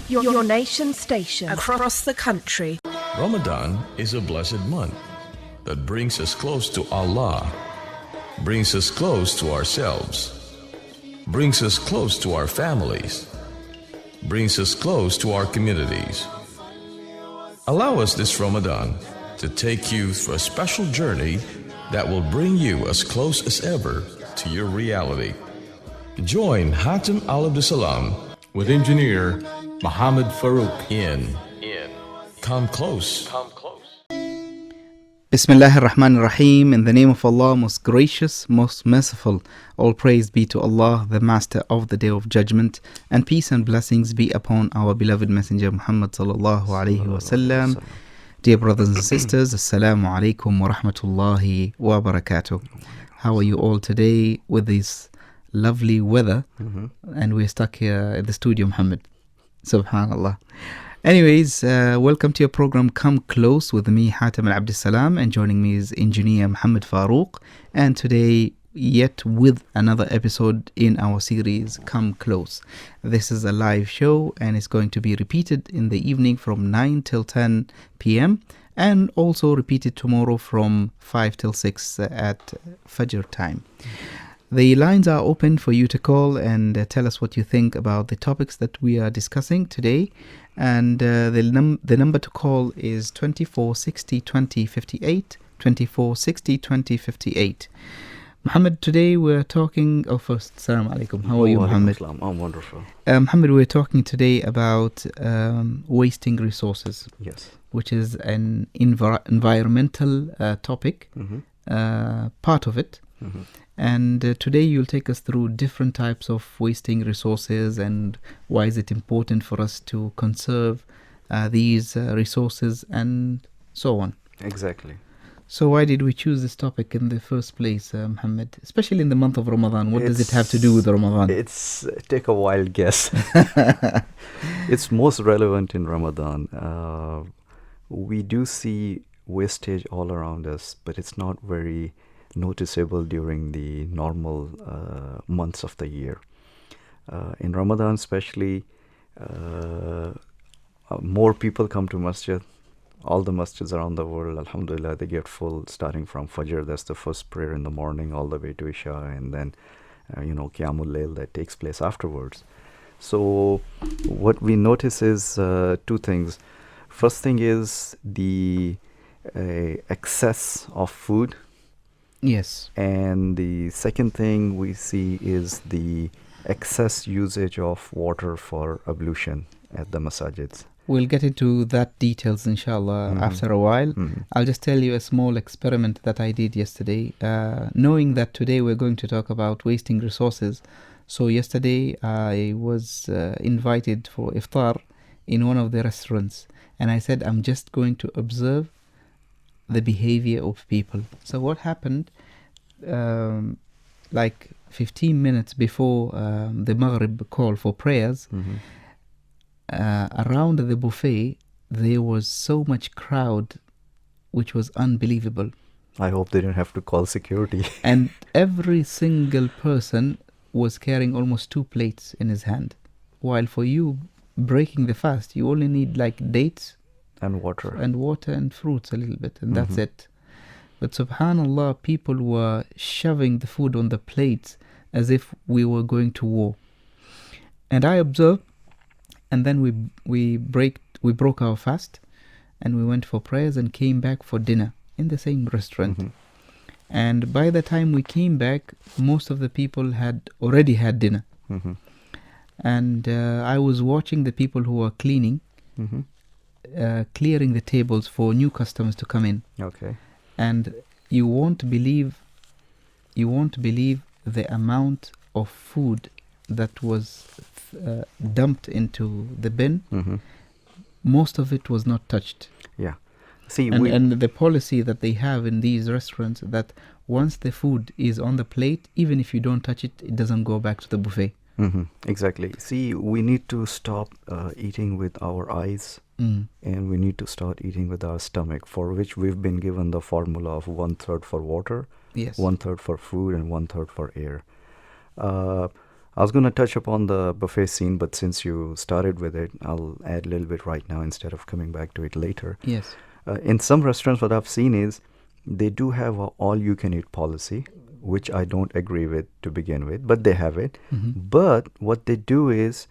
your nation station across the country. Ramadan is a blessed month that brings us close to Allah, brings us close to ourselves, brings us close to our families, brings us close to our communities. Allow us this Ramadan to take you through a special journey that will bring you as close as ever to your reality. Join Hatem Al-Abdussalam with engineer Muhammad Farouk in Come Close. Bismillahir Rahmanir Rahim. In the name of Allah, most gracious, most merciful. All praise be to Allah, the Master of the Day of Judgment, and peace and blessings be upon our beloved Messenger Muhammad sallallahu alaihi wasallam. Dear brothers and sisters, Assalamu alaikum wa rahmatullahi wa barakatuh. How are you all today with this lovely weather? And we're stuck here at the studio, Muhammad. Subhanallah. Anyways, welcome to your program Come Close with me, Hatem Al-Abdussalam, and joining me is engineer Muhammad Farouk. And today, yet with another episode in our series Come Close. This is a live show and it's going to be repeated in the evening from 9 till 10 p.m. and also repeated tomorrow from 5 till 6 at Fajr time. The lines are open for you to call and tell us what you think about the topics that we are discussing today. And the number to call is 24 60 20 58, 24 60 20 58. Muhammad, today we're talking... first, Assalamu alaikum. How are you, Muhammad? I'm wonderful. Muhammad, we're talking today about wasting resources. Yes. Which is an environmental topic, part of it. And today you'll take us through different types of wasting resources and why is it important for us to conserve these resources and so on. Exactly. So why did we choose this topic in the first place, Muhammad? Especially in the month of Ramadan. What does it have to do with Ramadan? Take a wild guess. It's most relevant in Ramadan. We do see wastage all around us, but it's not very noticeable during the normal months of the year. In Ramadan especially, more people come to masjid. All the masjids around the world, alhamdulillah, they get full starting from Fajr. That's the first prayer in the morning all the way to Isha, and then Qiyamul Layl that takes place afterwards. So what we notice is two things. First thing is the excess of food. Yes. And the second thing we see is the excess usage of water for ablution at the masajids. We'll get into that details, inshallah, after a while. I'll just tell you a small experiment that I did yesterday. Knowing that today we're going to talk about wasting resources. So yesterday I was invited for iftar in one of the restaurants. And I said, I'm just going to observe the behavior of people. So what happened, like 15 minutes before the Maghrib call for prayers, around the buffet, there was so much crowd, which was unbelievable. I hope they didn't have to call security. And every single person was carrying almost 2 plates in his hand. While for you, breaking the fast, you only need like dates and water and fruits a little bit, and that's it. But subhanallah, people were shoving the food on the plates as if we were going to war. And I observed, and then we broke our fast, and we went for prayers and came back for dinner in the same restaurant. And by the time we came back, most of the people had already had dinner. And I was watching the people who were cleaning, clearing the tables for new customers to come in. Okay. And you won't believe the amount of food that was dumped into the bin. Most of it was not touched. Yeah. See, and the policy that they have in these restaurants, that once the food is on the plate, even if you don't touch it, it doesn't go back to the buffet. Exactly. See, we need to stop eating with our eyes, and we need to start eating with our stomach, for which we've been given the formula of 1/3 for water, Yes. 1/3 for food, and 1/3 for air. I was going to touch upon the buffet scene, but since you started with it, I'll add a little bit right now instead of coming back to it later. Yes. In some restaurants, what I've seen is they do have a all-you-can-eat policy, which I don't agree with to begin with, but they have it. But what they do is,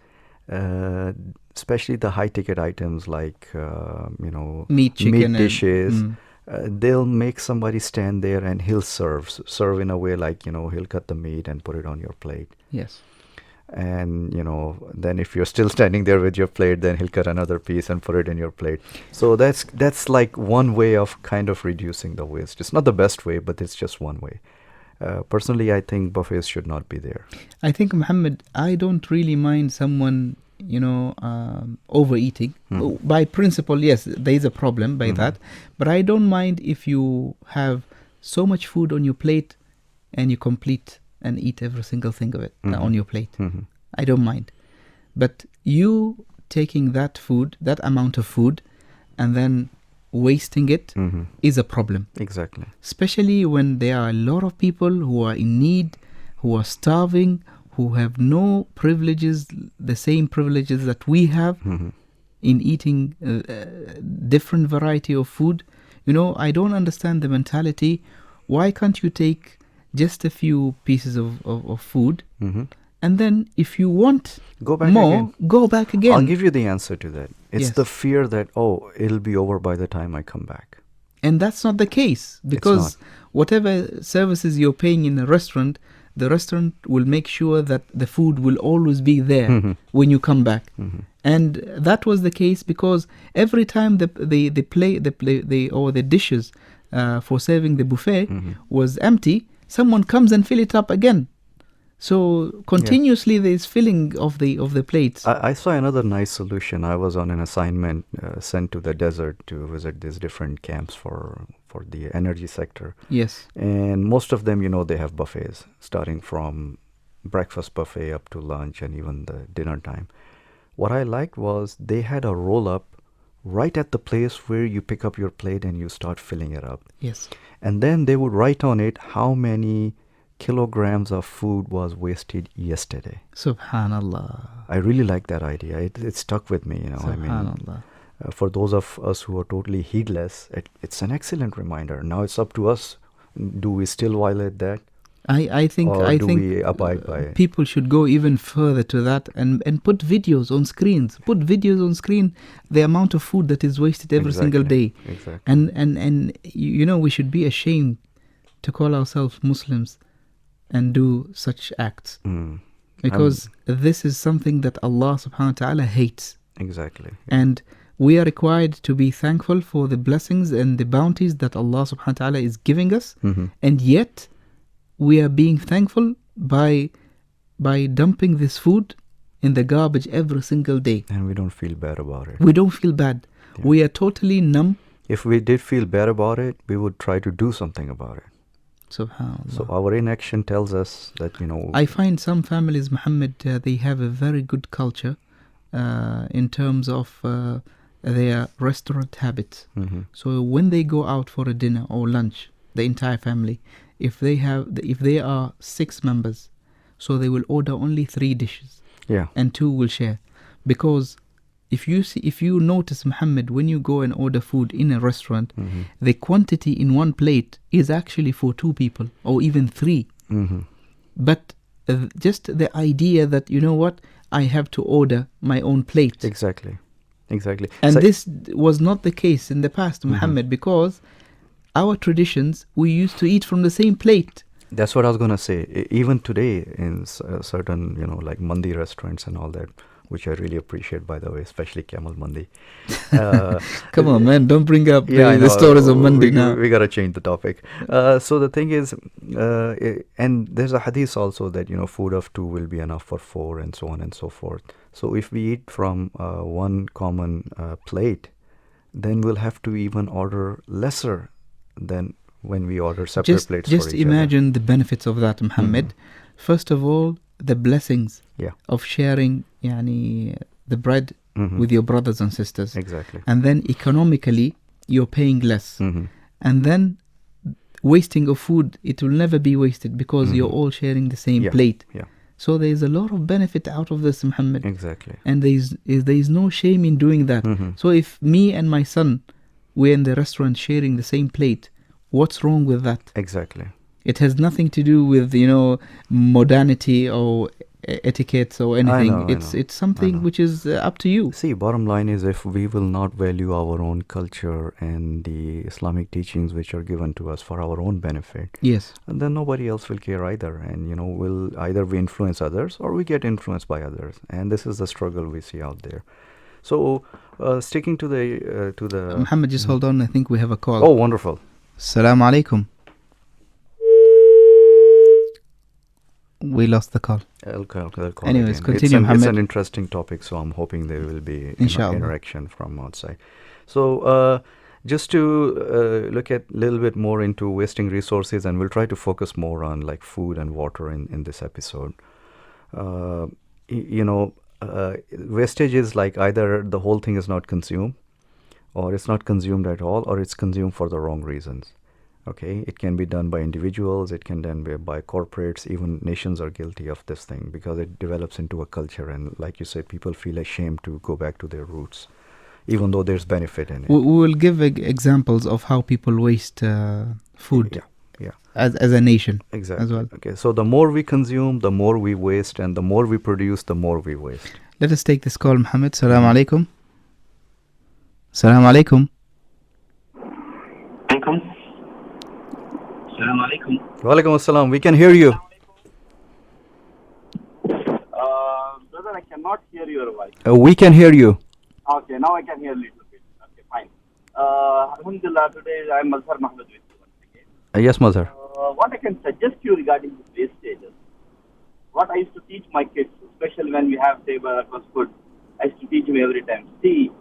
especially the high-ticket items like, Meat, chicken, dishes, they'll make somebody stand there and he'll serve in a way like, he'll cut the meat and put it on your plate. Yes. And, then if you're still standing there with your plate, then he'll cut another piece and put it in your plate. So that's like one way of kind of reducing the waste. It's not the best way, but it's just one way. Personally, I think buffets should not be there. I think, Muhammad, I don't really mind someone, overeating. By principle, yes, there is a problem by that. But I don't mind if you have so much food on your plate and you complete and eat every single thing of it on your plate. I don't mind. But you taking that food, that amount of food, and then wasting it is a problem. Exactly. Especially when there are a lot of people who are in need, who are starving, who have no privileges, the same privileges that we have in eating different variety of food. I don't understand the mentality. Why can't you take just a few pieces of food, and then if you want go back more, again. Go back again. I'll give you the answer to that. It's Yes. the fear that, it'll be over by the time I come back. And that's not the case, because whatever services you're paying in a restaurant, the restaurant will make sure that the food will always be there when you come back. And that was the case because every time the dishes for serving the buffet was empty, someone comes and fill it up again. So continuously there is filling of the plates. I saw another nice solution. I was on an assignment sent to the desert to visit these different camps for the energy sector. Yes. And most of them, they have buffets, starting from breakfast buffet up to lunch and even the dinner time. What I liked was they had a roll-up right at the place where you pick up your plate and you start filling it up. Yes. And then they would write on it how many kilograms of food was wasted yesterday. Subhanallah. I really like that idea. It stuck with me, Subhanallah. For those of us who are totally heedless, it's an excellent reminder. Now it's up to us. Do we still violate that? I think we abide by it? People should go even further to that and put videos on screens. Put videos on screen, the amount of food that is wasted every single day. Exactly. And we should be ashamed to call ourselves Muslims and do such acts. Because this is something that Allah subhanahu wa ta'ala hates. Exactly. And we are required to be thankful for the blessings and the bounties that Allah subhanahu wa ta'ala is giving us. And yet we are being thankful by dumping this food in the garbage every single day. And we don't feel bad about it. We don't feel bad. Yeah. We are totally numb. If we did feel bad about it, we would try to do something about it. SubhanAllah. So our inaction tells us that, I find some families, Muhammad, they have a very good culture in terms of their restaurant habits. So when they go out for a dinner or lunch, the entire family, if they are 6 members, so they will order only 3 dishes. Yeah. And 2 will share. Because if you notice, Muhammad, when you go and order food in a restaurant, the quantity in one plate is actually for 2 people or even 3. But just the idea that, I have to order my own plate. Exactly. And this was not the case in the past, Muhammad, because our traditions, we used to eat from the same plate. That's what I was going to say. Even today in certain, like Mandi restaurants and all that, which I really appreciate, by the way, especially Camel Mandi. Come on, man, don't bring up the stories of Mandi now. We got to change the topic. So the thing is, and there's a hadith also that, food of 2 will be enough for 4 and so on and so forth. So if we eat from one common plate, then we'll have to even order lesser than when we order separate plates for each other. Just imagine the benefits of that, Muhammad. First of all, the blessings of sharing the bread with your brothers and sisters. Exactly. And then economically, you're paying less. And then wasting of food, it will never be wasted because you're all sharing the same plate. Yeah. So there is a lot of benefit out of this, Muhammad. Exactly. And there is no shame in doing that. So if me and my son, we're in the restaurant sharing the same plate, what's wrong with that? Exactly. It has nothing to do with, modernity or etiquette or anything. I know. It's something which is up to you. See, bottom line is, if we will not value our own culture and the Islamic teachings which are given to us for our own benefit, Yes. and then nobody else will care either. And will either we influence others or we get influenced by others. And this is the struggle we see out there. So, sticking to the Muhammad, just hold on. I think we have a call. Oh, wonderful. Assalamu alaikum. We lost the call. I'll call Anyways, again. continue, It's Muhammad. an interesting topic, so I'm hoping there will be Inshallah. interaction from outside. So, just to look at a little bit more into wasting resources, and we'll try to focus more on like food and water in this episode. Wastage is like either the whole thing is not consumed, or it's not consumed at all, or it's consumed for the wrong reasons. Okay, it can be done by individuals, it can done by corporates, even nations are guilty of this thing because it develops into a culture, and like you said, people feel ashamed to go back to their roots, even though there's benefit in it. We will give examples of how people waste food as a nation. Exactly. As well. Okay, so the more we consume, the more we waste, and the more we produce, the more we waste. Let us take this call, Muhammad. Assalamu alaikum. Assalamu alaikum. Assalamu alaikum. Walaikum assalam. We can hear you. Brother, I cannot hear your voice. We can hear you. Okay, now I can hear a little bit. Okay, fine. Alhamdulillah, today I am Mazhar Mahmoud with you once again. Yes, Mazhar. What I can suggest you regarding this wastages, what I used to teach my kids, especially when we have table across food, I used to teach them every time. See,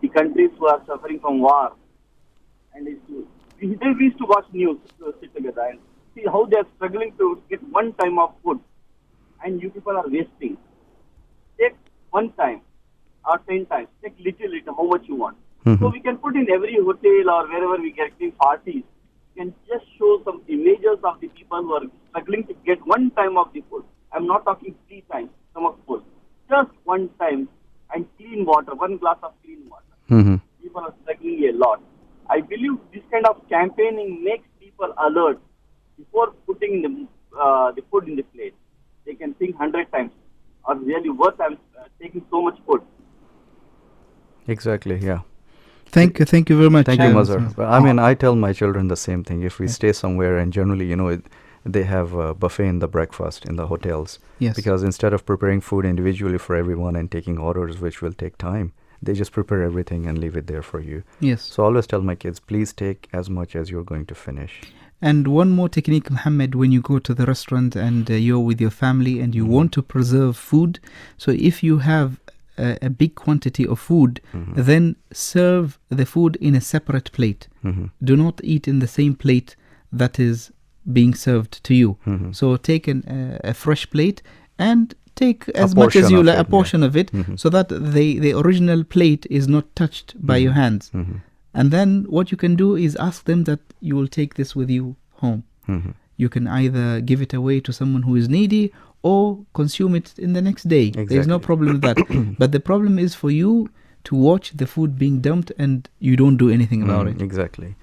the countries who are suffering from war, and we used to watch news, to sit together and see how they are struggling to get one time of food, and you people are wasting. Take one time or 10 times, take little, how much you want. So we can put in every hotel or wherever we get these parties, we can just show some images of the people who are struggling to get one time of the food. I'm not talking 3 times, stomach full. Just one time, and clean water, one glass of clean water. People are struggling a lot. I believe this kind of campaigning makes people alert before putting the food in the plate. They can think 100 times, or really worth taking so much food. Exactly, yeah. Thank you very much. Thank you, Mazhar. I mean, I tell my children the same thing. If we stay somewhere, and generally, they have a buffet in the breakfast in the hotels. Yes. Because instead of preparing food individually for everyone and taking orders, which will take time, they just prepare everything and leave it there for you. Yes. So I always tell my kids, please take as much as you're going to finish. And one more technique, Muhammad, when you go to the restaurant and you're with your family and you want to preserve food, so if you have a big quantity of food, then serve the food in a separate plate. Do not eat in the same plate that is being served to you. So take a fresh plate and take as much as you like, a portion of it, so that the original plate is not touched by your hands. And then what you can do is ask them that you will take this with you home. You can either give it away to someone who is needy or consume it in the next day. There's no problem with that. But the problem is for you to watch the food being dumped and you don't do anything about it. Exactly.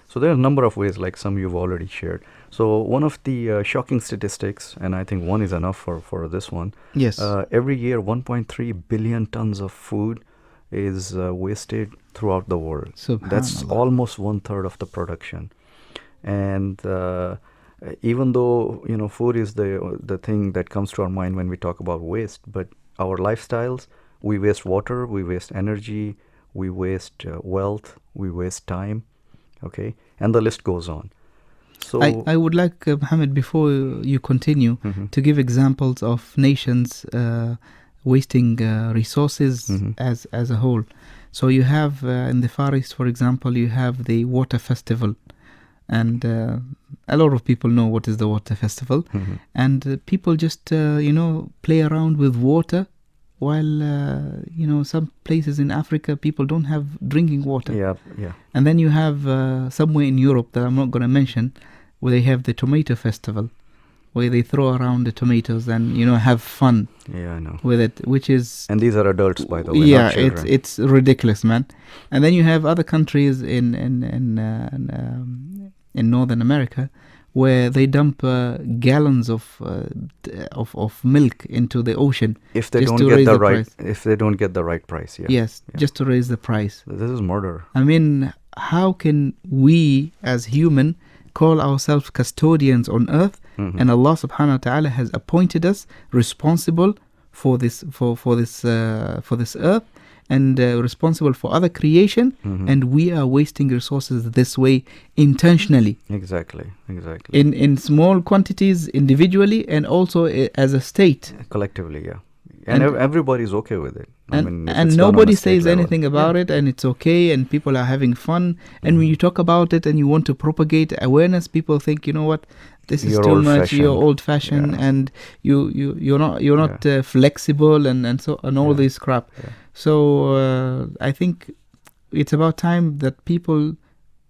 So there are a number of ways, like some you've already shared. So one of the shocking statistics, and I think one is enough for this one. Yes. Every year, 1.3 billion tons of food is wasted throughout the world. That's almost 1/3 of the production. And even though food is the thing that comes to our mind when we talk about waste, but our lifestyles, we waste water, we waste energy, we waste wealth, we waste time. Okay, and the list goes on. So I would like, Mohammed, before you continue, to give examples of nations wasting resources as a whole. So you have in the Far East, for example, you have the water festival, and a lot of people know what is the water festival, and people just play around with water. While some places in Africa people don't have drinking water. Yeah. And then you have somewhere in Europe that I'm not going to mention, where they have the tomato festival, where they throw around the tomatoes and have fun Yeah, I know. with it, which is And these are adults, by the way, yeah, not children. it's ridiculous, man. And then you have other countries in Northern America where they dump gallons of milk into the ocean If they just don't to get raise the the right, price. if they don't get the right price, yeah. Yes, Yeah. just to raise the price. This is murder. I mean, how can we as human call ourselves custodians on earth, Mhm. and Allah subhanahu wa ta'ala has appointed us responsible for this earth, and responsible for other creation, Mhm. and we are wasting resources this way intentionally, Exactly. in small quantities individually, and also as a state. Collectively, yeah. And, And- everybody's okay with it. I mean, if And it's done on a nobody state says level. anything about it, and it's okay, and people are having fun. And when you talk about it and you want to propagate awareness, people think, you know what, this is You're too much. old-fashioned. You're old-fashioned, Yeah. and you're not flexible, and so and all Yeah. this crap. Yeah. So I think it's about time that people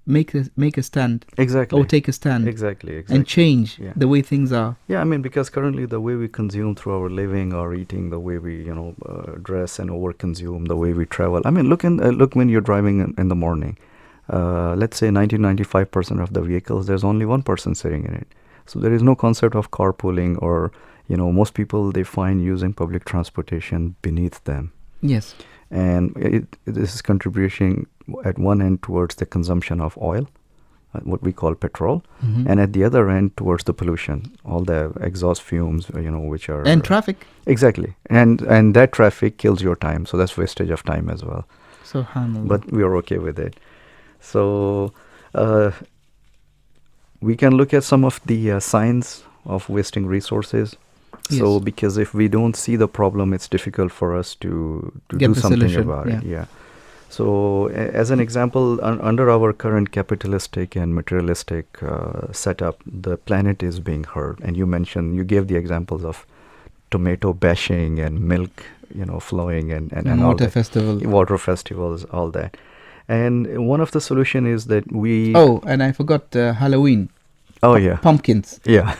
make a stand, Exactly. or take a stand, Exactly. and change Yeah. the way things are. Yeah, I mean, because currently the way we consume through our living or eating, the way we, dress and overconsume, the way we travel. I mean, look when you're driving in the morning. Let's say 95% of the vehicles, there's only one person sitting in it. So there is no concept of carpooling, or, most people, they find using public transportation beneath them. Yes. And this is contributing at one end towards the consumption of oil, what we call petrol, Mhm. and at the other end towards the pollution, all the exhaust fumes, which are And traffic. exactly, and that traffic kills your time, so that's wastage of time as well. Subhanallah. But we are okay with it. So we can look at some of the signs of wasting resources. So Yes. because if we don't see the problem, it's difficult for us to Get do the something solution, about it. yeah. Yeah. So as an example, under our current capitalistic and materialistic setup, the planet is being hurt. And you gave the examples of tomato bashing and milk, flowing and all water that. festival. Water festivals, all that. And one of the solution is that we... Oh, and I forgot Halloween. Oh, yeah. Pumpkins. Yeah.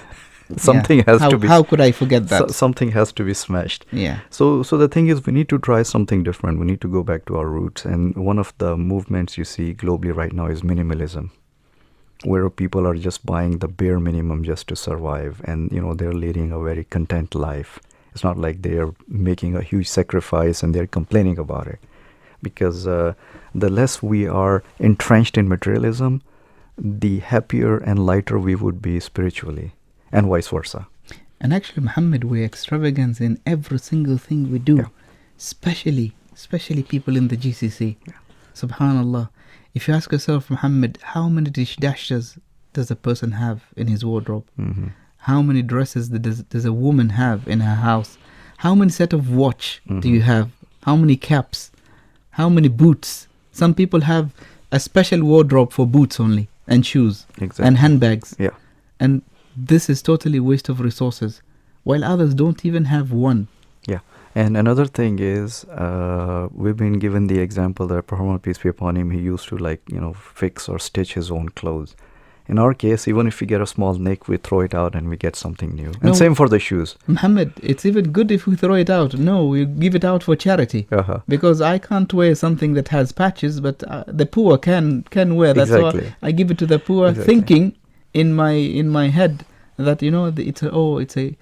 Something Yeah. has How, to be... How could I forget that? something has to be smashed. Yeah. So the thing is, we need to try something different. We need to go back to our roots. And one of the movements you see globally right now is minimalism, where people are just buying the bare minimum just to survive. And, they're leading a very content life. It's not like they're making a huge sacrifice and they're complaining about it. Because the less we are entrenched in materialism, the happier and lighter we would be spiritually, and vice versa. And actually, Muhammad, we're extravagant in every single thing we do, Yeah. especially people in the GCC. Yeah. Subhanallah. If you ask yourself, Muhammad, how many dashes does a person have in his wardrobe? Mm-hmm. How many dresses does a woman have in her house? How many set of watch do you have? How many caps? How many boots? Some people have a special wardrobe for boots only, and shoes, Exactly. and handbags. Yeah. And this is totally waste of resources, while others don't even have one. Yeah. And another thing is, we've been given the example that Prophet Muhammad, peace be upon him, he used to fix or stitch his own clothes. In our case, even if we get a small nick, we throw it out and we get something new. And No. same for the shoes. Muhammad, it's even good if we throw it out. No, we give it out for charity. Uh-huh. Because I can't wear something that has patches, but the poor can wear. That's Exactly. why I give it to the poor, Exactly. thinking in my head that it's a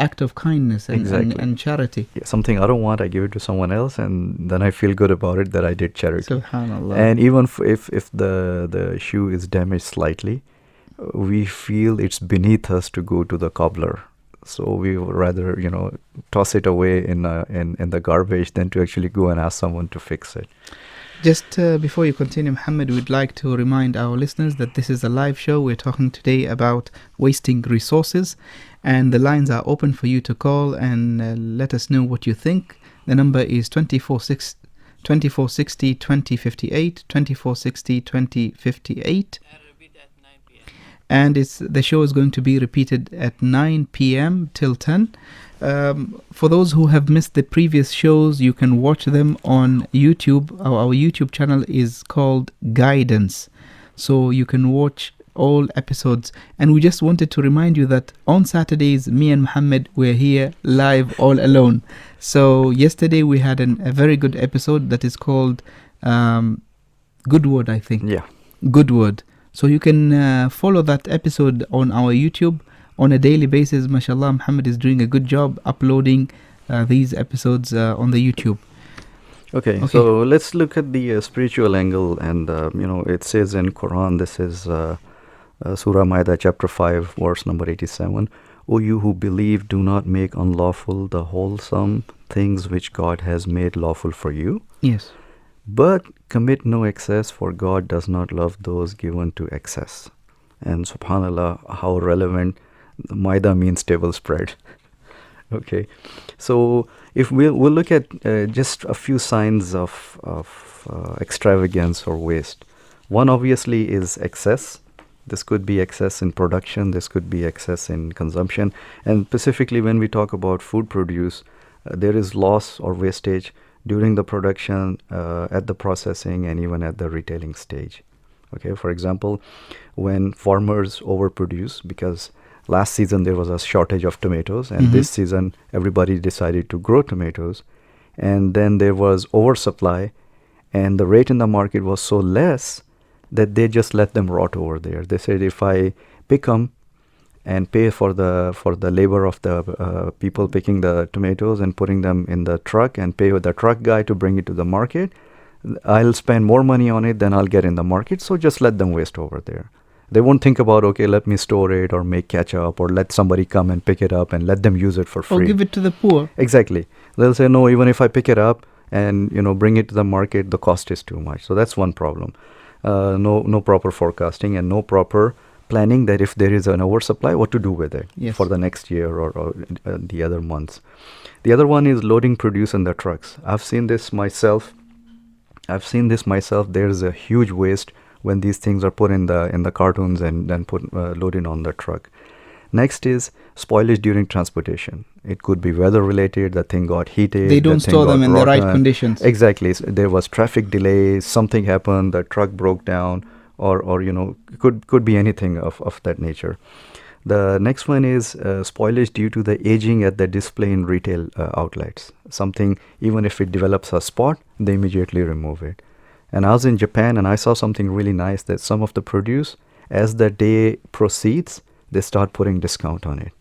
act of kindness Exactly. and charity. Yeah, something I don't want, I give it to someone else, and then I feel good about it that I did charity. Subhanallah. And even if the shoe is damaged slightly, we feel it's beneath us to go to the cobbler. So we would rather toss it away in the garbage than to actually go and ask someone to fix it. Just before you continue, Muhammad, we'd like to remind our listeners that this is a live show. We're talking today about wasting resources, and the lines are open for you to call and let us know what you think. The number is 2460 2058, 2460 2058. And the show is going to be repeated at 9 p.m. till 10. For those who have missed the previous shows, you can watch them on YouTube. Our YouTube channel is called Guidance. So you can watch all episodes. And we just wanted to remind you that on Saturdays, me and Muhammad, we're here live all alone. So yesterday we had a very good episode that is called Good Word, I think. Yeah. Good Word. So you can follow that episode on our YouTube on a daily basis. MashaAllah, Muhammad is doing a good job uploading these episodes on the YouTube. Okay, so let's look at the spiritual angle. And, it says in Quran, this is Surah Ma'idah, chapter 5, verse number 87. O you who believe, do not make unlawful the wholesome things which God has made lawful for you. Yes. But commit no excess, for God does not love those given to excess. And subhanAllah, how relevant. Maida means table spread. Okay, so if we'll look at just a few signs of extravagance or waste. One obviously is excess. This could be excess in production. This could be excess in consumption. And specifically when we talk about food produce, there is loss or wastage during the production, at the processing, and even at the retailing stage. Okay, for example, when farmers overproduce, because last season there was a shortage of tomatoes, and this season everybody decided to grow tomatoes, and then there was oversupply, and the rate in the market was so less that they just let them rot over there. They said, if I pick them and pay for the labor of the people picking the tomatoes and putting them in the truck, and pay with the truck guy to bring it to the market, I'll spend more money on it than I'll get in the market, so just let them waste over there. They won't think about, okay, let me store it or make ketchup, or let somebody come and pick it up and let them use it for free. Or give it to the poor. Exactly. They'll say, no, even if I pick it up and bring it to the market, the cost is too much. So that's one problem. No proper forecasting and no proper planning that if there is an oversupply, what to do with it for the next year or the other months. The other one is loading produce in the trucks. I've seen this myself. There's a huge waste when these things are put in the cartons and then loaded on the truck. Next is spoilage during transportation. It could be weather related. The thing got heated. They don't store them in the right conditions. Exactly. So there was traffic delays. Something happened. The truck broke down, or could be anything of that nature. The next one is spoilage due to the aging at the display in retail outlets. Something, even if it develops a spot, they immediately remove it. And I was in Japan and I saw something really nice, that some of the produce, as the day proceeds, they start putting discount on it.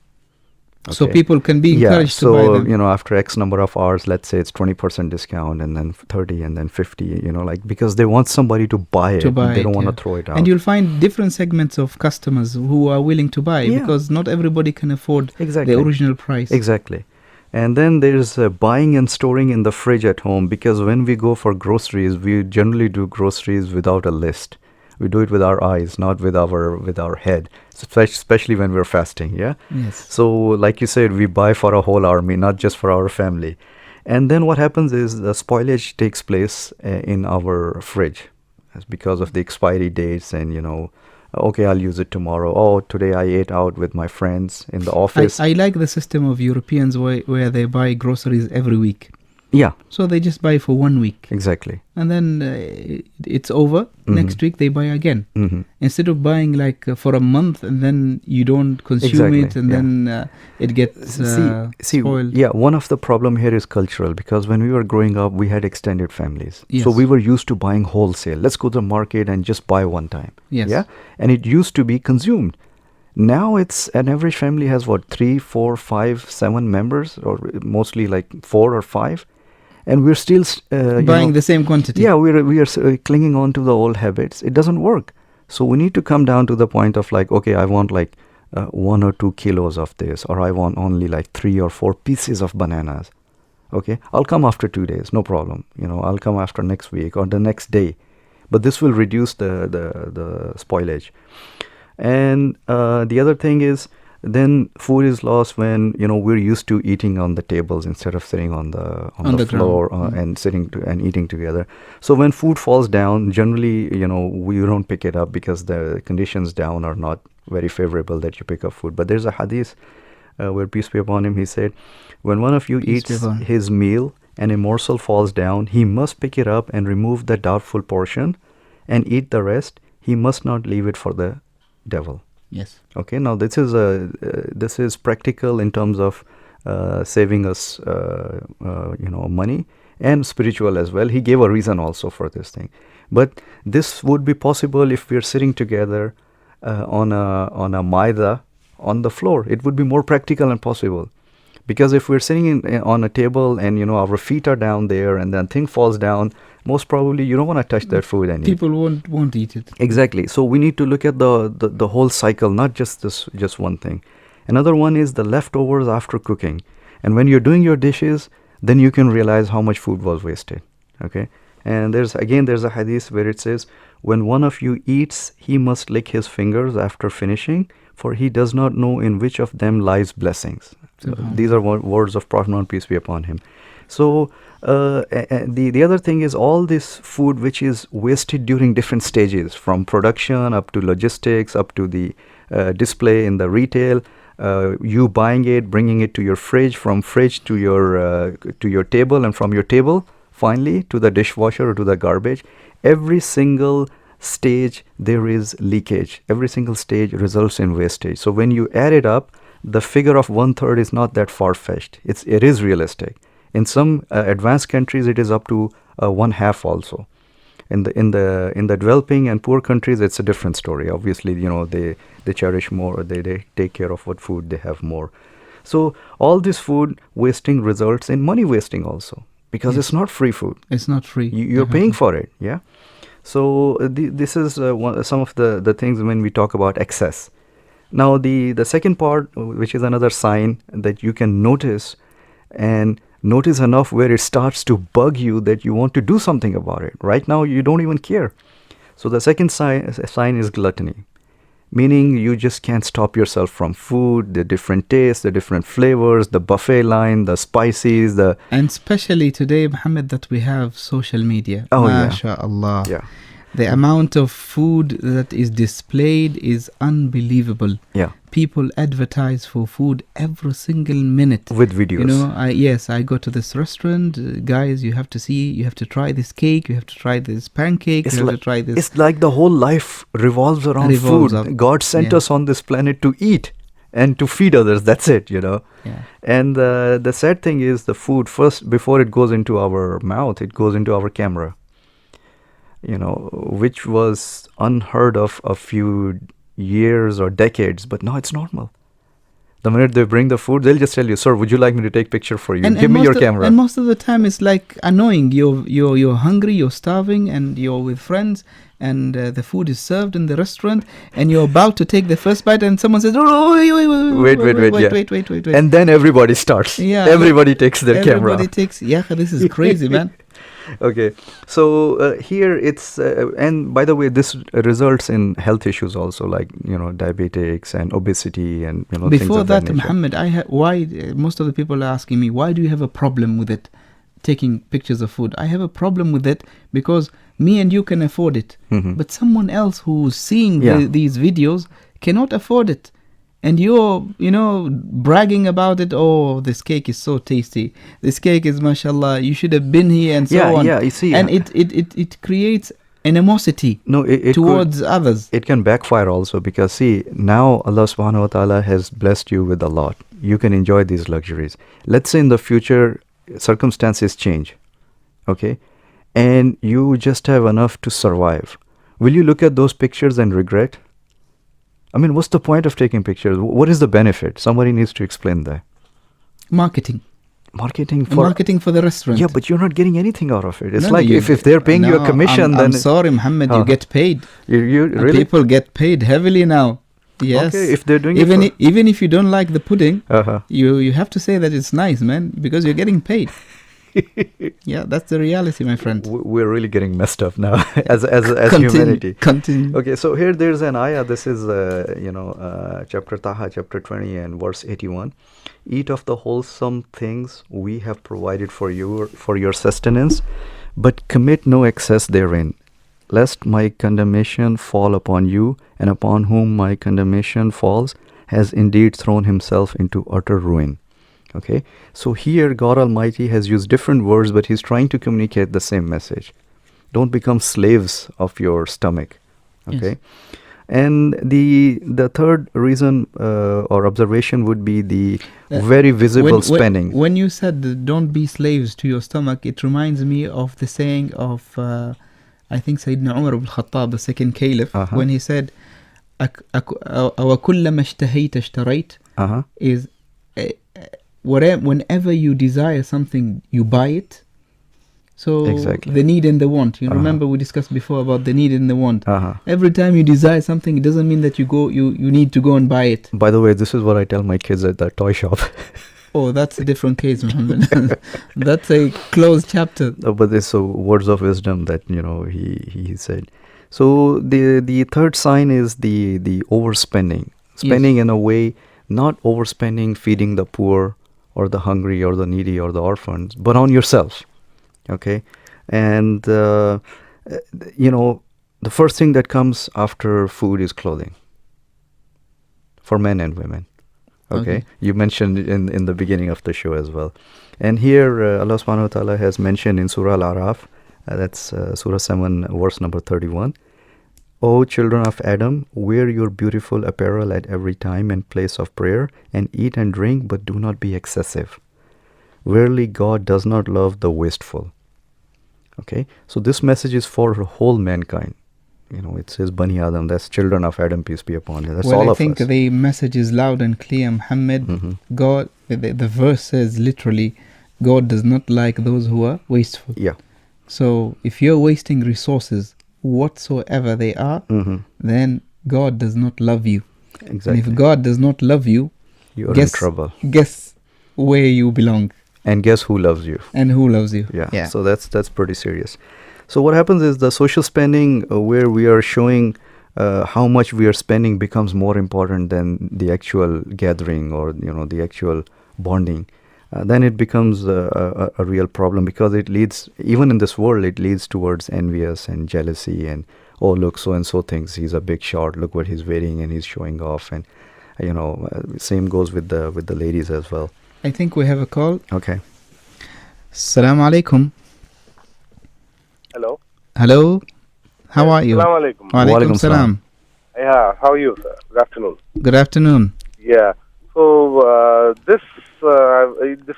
Okay. So people can be encouraged to buy them. So, after X number of hours, let's say it's 20% discount, and then 30, and then 50, because they want somebody to buy it. They don't want to throw it out. And you'll find different segments of customers who are willing to buy, because not everybody can afford the original price. Exactly. And then there's buying and storing in the fridge at home, because when we go for groceries, we generally do groceries without a list. We do it with our eyes, not with our head, especially when we're fasting, yeah? Yes. So like you said, we buy for a whole army, not just for our family. And then what happens is the spoilage takes place in our fridge. That's because of the expiry dates and, okay, I'll use it tomorrow. Oh, today I ate out with my friends in the office. I like the system of Europeans where they buy groceries every week. Yeah. So they just buy for 1 week. Exactly. And then it's over. Next week they buy again. Instead of buying for a month and then you don't consume it and then it gets spoiled. Yeah, one of the problem here is cultural, because when we were growing up, we had extended families. Yes. So we were used to buying wholesale. Let's go to the market and just buy one time. Yes. Yeah. And it used to be consumed. Now it's an average family has 3, 4, 5, 7 members, or mostly 4 or 5. And we're still buying the same quantity. Yeah, we are clinging on to the old habits. It doesn't work. So we need to come down to the point of okay, I want 1 or 2 kilos of this, or I want only 3 or 4 pieces of bananas. Okay, I'll come after 2 days, no problem. I'll come after next week or the next day. But this will reduce the spoilage. And the other thing is, then food is lost when we're used to eating on the tables instead of sitting on the floor and sitting and eating together. So when food falls down, generally we don't pick it up because the conditions down are not very favorable that you pick up food. But there's a hadith where, peace be upon him, he said, when one of you eats his meal and a morsel falls down, he must pick it up and remove the doubtful portion and eat the rest. He must not leave it for the devil. Yes. Okay, now this is practical in terms of saving us, money, and spiritual as well. He gave a reason also for this thing, but this would be possible if we are sitting together on a maida on the floor. It would be more practical and possible, because if we're sitting on a table and our feet are down there and then thing falls down, most probably you don't want to touch that food and People won't eat it. Exactly. So we need to look at the whole cycle, not just one thing. Another one is the leftovers after cooking. And when you're doing your dishes, then you can realize how much food was wasted. Okay. And there's a hadith where it says, when one of you eats, he must lick his fingers after finishing, for he does not know in which of them lies blessings. So these are words of Prophet Muhammad, peace be upon him. So the other thing is all this food which is wasted during different stages, from production up to logistics, up to the display in the retail, you buying it, bringing it to your fridge, from fridge to your table, and from your table finally to the dishwasher or to the garbage. Every single stage there is leakage. Every single stage results in wastage. So when you add it up, the figure of 1/3 is not that far-fetched. It is realistic. In some advanced countries, it is up to 1/2 also. In the developing and poor countries, it's a different story. Obviously, they cherish more. They take care of what food they have more. So all this food wasting results in money wasting also, because it's not free food. It's not free. You're paying for it. Yeah. So this is some of the things when we talk about excess. Now the second part, which is another sign that you can notice, and notice enough where it starts to bug you that you want to do something about it. Right now you don't even care. So the second sign is gluttony, meaning you just can't stop yourself from food, the different tastes, the different flavors, the buffet line, the spices, and especially today, Muhammad, that we have social media. Oh, MashaAllah. Yeah. The amount of food that is displayed is unbelievable. Yeah. People advertise for food every single minute. With videos. I go to this restaurant. Guys, you have to try this cake. You have to try this pancake. You have to try this. It's like the whole life revolves around food. God sent us on this planet to eat and to feed others. That's it, Yeah. And the sad thing is, the food first, before it goes into our mouth, it goes into our camera. Which was unheard of a few years or decades, but now it's normal. The minute they bring the food, they'll just tell you, "Sir, would you like me to take picture for you? Give me your camera." And most of the time, it's like annoying. You're hungry, you're starving, and you're with friends, and the food is served in the restaurant, and you're about to take the first bite, and someone says, wait. And then everybody starts. Yeah. Everybody takes their camera. Everybody takes. Yeah, this is crazy, man. Okay, so here it's and by the way, this results in health issues also, like diabetics and obesity and Before things of that that, nature. Muhammad, why most of the people are asking me, why do you have a problem with it, taking pictures of food? I have a problem with it because me and you can afford it, but someone else who's seeing these videos cannot afford it. And you're, bragging about it. Oh, this cake is so tasty. This cake is, mashallah, you should have been here, and so on. Yeah, you see. And it creates animosity towards others. It can backfire also, because see, now Allah subhanahu wa ta'ala has blessed you with a lot. You can enjoy these luxuries. Let's say in the future, circumstances change. Okay? And you just have enough to survive. Will you look at those pictures and regret? I mean, what's the point of taking pictures? What is the benefit? Somebody needs to explain that. Marketing for the restaurant. Yeah, but you're not getting anything out of it. It's if they're paying you a commission, then... I'm sorry, Muhammad, you get paid. You really? People get paid heavily now. Yes. Okay, if they're doing even if you don't like the pudding, you have to say that it's nice, man, because you're getting paid. Yeah, that's the reality, my friend. We're really getting messed up now as humanity. Continue. Okay, so here there's an ayah. This is chapter Taha, chapter 20 and verse 81. Eat of the wholesome things we have provided for your sustenance, but commit no excess therein, lest my condemnation fall upon you, and upon whom my condemnation falls has indeed thrown himself into utter ruin. Okay, so here God Almighty has used different words, but He's trying to communicate the same message. Don't become slaves of your stomach. Okay, And the third reason or observation would be the very visible spending. When you said that don't be slaves to your stomach, it reminds me of the saying of, I think Sayyidina Umar ibn Khattab, the second caliph, when he said, وَكُلَّمَا اشْتَهَيْتَ اشْتَرَيْتَ, is whenever you desire something, you buy it. So exactly. The need and the want. You remember we discussed before about the need and the want. Every time you desire something, it doesn't mean that you need to go and buy it. By the way, this is what I tell my kids at the toy shop. Oh, that's a different case, Muhammad. That's a closed chapter. But there's so words of wisdom that he said. So the third sign is the overspending, spending in a way, not overspending, feeding the poor or the hungry or the needy or the orphans, but on yourself. Okay, and the first thing that comes after food is clothing for men and women. Okay. You mentioned in the beginning of the show as well. And here Allah subhanahu wa ta'ala has mentioned in Surah Al-Araf, that's Surah 7, verse number 31. O children of Adam, wear your beautiful apparel at every time and place of prayer, and eat and drink, but do not be excessive. Verily, God does not love the wasteful. Okay, so this message is for whole mankind. It says Bani Adam, that's children of Adam, peace be upon him. That's all of us. I think the message is loud and clear, Muhammad. God, the verse says literally, God does not like those who are wasteful. Yeah. So if you're wasting resources, whatsoever they are, then God does not love you. Exactly. And if God does not love you, you're in trouble. Guess where you belong. And guess who loves you? And who loves you? Yeah. So that's pretty serious. So what happens is the social spending where we are showing how much we are spending becomes more important than the actual gathering or the actual bonding. Then it becomes a real problem, because it leads, even in this world, it leads towards envious and jealousy and, oh, look, so-and-so thinks he's a big shot, look what he's wearing and he's showing off. And, same goes with the ladies as well. I think we have a call. Okay. Assalamu alaikum. Hello. How are you? Assalamu alaikum. Wa alaikum salam. Yeah, how are you, sir? Good afternoon. Good afternoon. Yeah. So this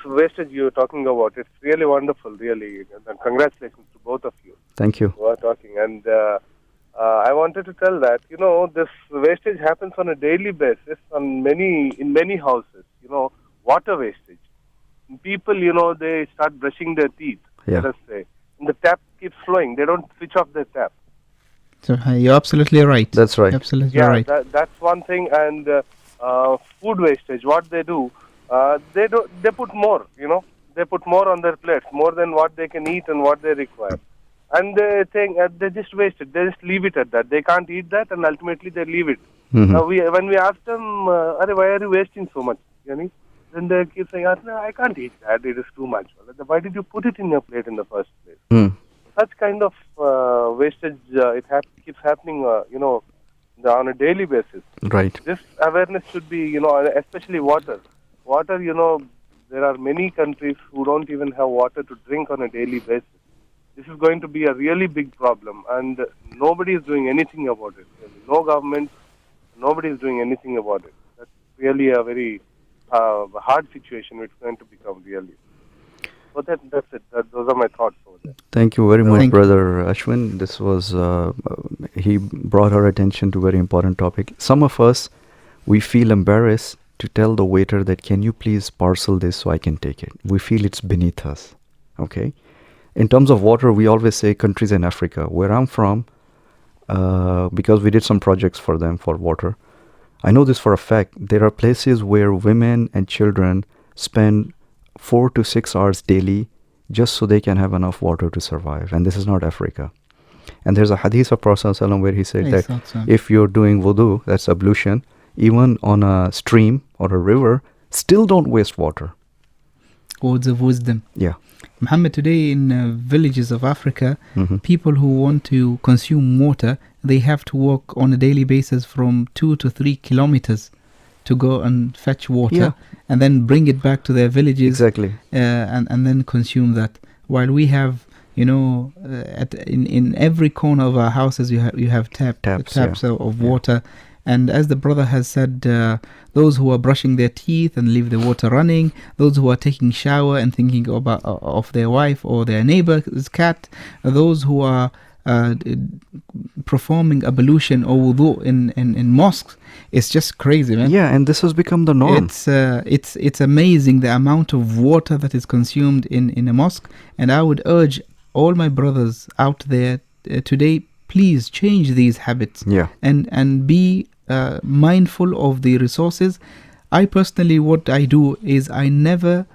wastage you're talking about, it's really wonderful, really. And congratulations to both of you. Thank you. Who are talking. And I wanted to tell that, this wastage happens on a daily basis in many houses. Water wastage. People, they start brushing their teeth, let us say. And the tap keeps flowing. They don't switch off the tap. So you're absolutely right. That's right. Absolutely right. That's one thing. And food wastage, what they do, they put more, they put more on their plates, more than what they can eat and what they require. And they think they just waste it. They just leave it at that. They can't eat that, and ultimately they leave it. When we ask them, why are you wasting so much? Then they keep saying, no, I can't eat that. It is too much. Why did you put it in your plate in the first place? Such kind of wastage, keeps happening, on a daily basis. Right. This awareness should be, especially water. Water, there are many countries who don't even have water to drink on a daily basis. This is going to be a really big problem, and nobody is doing anything about it. No government, nobody is doing anything about it. That's really a very hard situation which is going to become really. So that's it. Those are my thoughts over there. Thank you very much, Brother Ashwin. This was, he brought our attention to a very important topic. Some of us, we feel embarrassed to tell the waiter that, can you please parcel this so I can take it? We feel it's beneath us. Okay? In terms of water, we always say countries in Africa. Where I'm from, because we did some projects for them for water, I know this for a fact. There are places where women and children spend 4 to 6 hours daily just so they can have enough water to survive. And this is not Africa. And there's a hadith of Prophet ﷺ where he said that if you're doing wudu, that's ablution, even on a stream or a river, still don't waste water. Words of wisdom. Yeah. Muhammad, today in villages of Africa, people who want to consume water, they have to walk on a daily basis from 2 to 3 kilometers to go and fetch water and then bring it back to their villages. Exactly. And then consume that. While we have in every corner of our houses you have taps of water. And as the brother has said, those who are brushing their teeth and leave the water running, those who are taking shower and thinking about of their wife or their neighbor's cat, those who are performing ablution or wudu in mosques, it's just crazy, man. Yeah, and this has become the norm. It's amazing the amount of water that is consumed in a mosque. And I would urge all my brothers out there today, please change these habits. Yeah. And be mindful of the resources. I personally, what I do is I never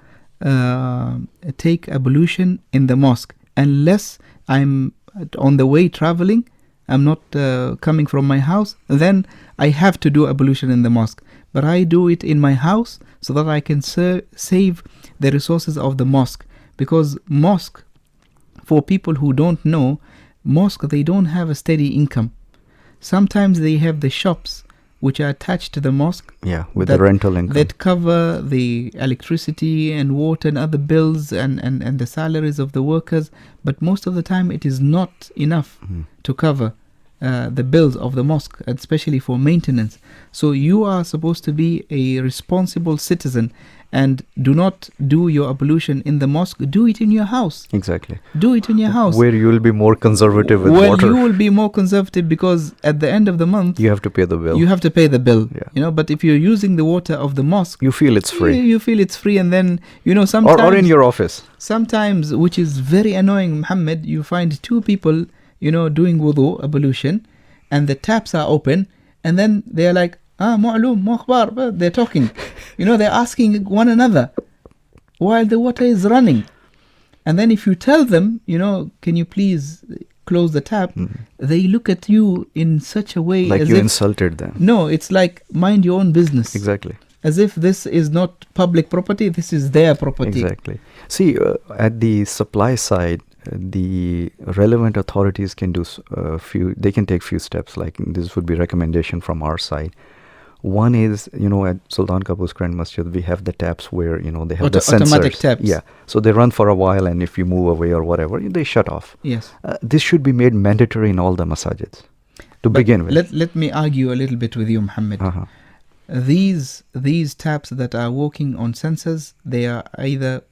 take ablution in the mosque unless I'm on the way traveling. I'm not coming from my house. Then I have to do ablution in the mosque. But I do it in my house so that I can save the resources of the mosque. Because mosque, for people who don't know, mosque, they don't have a steady income. Sometimes they have the shops which are attached to the mosque. Yeah, with the rental income. That cover the electricity and water and other bills and the salaries of the workers. But most of the time it is not enough to cover the bills of the mosque, especially for maintenance. So you are supposed to be a responsible citizen and do not do your ablution in the mosque. Do it in your house. Exactly. Do it in your house. Where you will be more conservative with water. You will be more conservative because at the end of the month, you have to pay the bill. You have to pay the bill. Yeah. But if you're using the water of the mosque, you feel it's free. You feel it's free, and then sometimes or in your office. Sometimes, which is very annoying, Muhammad, you find two people, doing wudu, ablution, and the taps are open, and then they're like, ma'loom, ma akhbar, they're talking. They're asking one another while the water is running. And then if you tell them, can you please close the tap, they look at you in such a way like as you if, insulted them. No, it's like mind your own business. Exactly. As if this is not public property, this is their property. Exactly. See, at the supply side, the relevant authorities can do they can take few steps. Like this would be recommendation from our side. One is, at Sultan Qaboos Grand Masjid, we have the taps where, they have the sensors. Automatic taps. Yeah. So they run for a while, and if you move away or whatever, they shut off. Yes. This should be made mandatory in all the masajids to begin with. Let me argue a little bit with you, Muhammad. These taps that are working on sensors, they are either